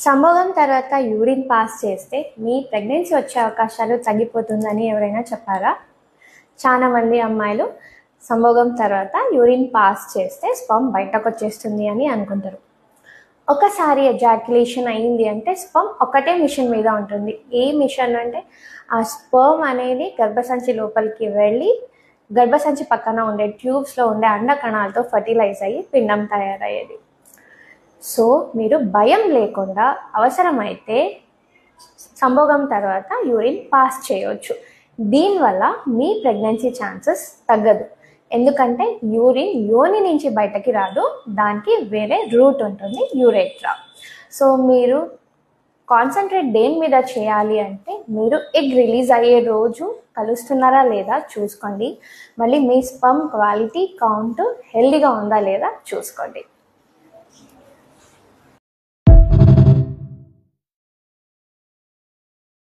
సంభోగం తర్వాత urine pass చేస్తే మీ pregnancy వచ్చే అవకాశాలు తగ్గిపోతుందని ఎవరైనా చెప్పారా? చాలా మంది అమ్మాయిలు సంభోగం తర్వాత యూరిన్ పాస్ చేస్తే స్పర్మ్ బయటకు వచ్చేస్తుంది అని అనుకుంటారు. ఒకసారి ఎజాక్యులేషన్ అయింది అంటే స్పర్మ్ ఒకటే మిషన్ మీద ఉంటుంది. ఏ మిషన్ అంటే ఆ స్పర్మ్ అనేది గర్భసంచి లోపలికి వెళ్ళి గర్భసంచి పక్కన ఉండే ట్యూబ్స్లో ఉండే అండకణాలతో ఫర్టిలైజ్ అయ్యి పిండం తయారయ్యేది. సో మీరు భయం లేకుండా అవసరమైతే సంభోగం తర్వాత యూరిన్ పాస్ చేయవచ్చు. దీనివల్ల మీ ప్రెగ్నెన్సీ ఛాన్సెస్ తగ్గదు. ఎందుకంటే యూరిన్ యోని నుంచి బయటకి రాదు, దానికి వేరే రూట్ ఉంటుంది, యూరేట్రా. సో మీరు కాన్సన్ట్రేట్ దేని మీద చేయాలి అంటే మీరు ఎగ్ రిలీజ్ అయ్యే రోజు కలుస్తున్నారా లేదా చూసుకోండి. మళ్ళీ మీ స్పర్మ్ క్వాలిటీ కౌంట్ హెల్దీగా ఉందా లేదా చూసుకోండి.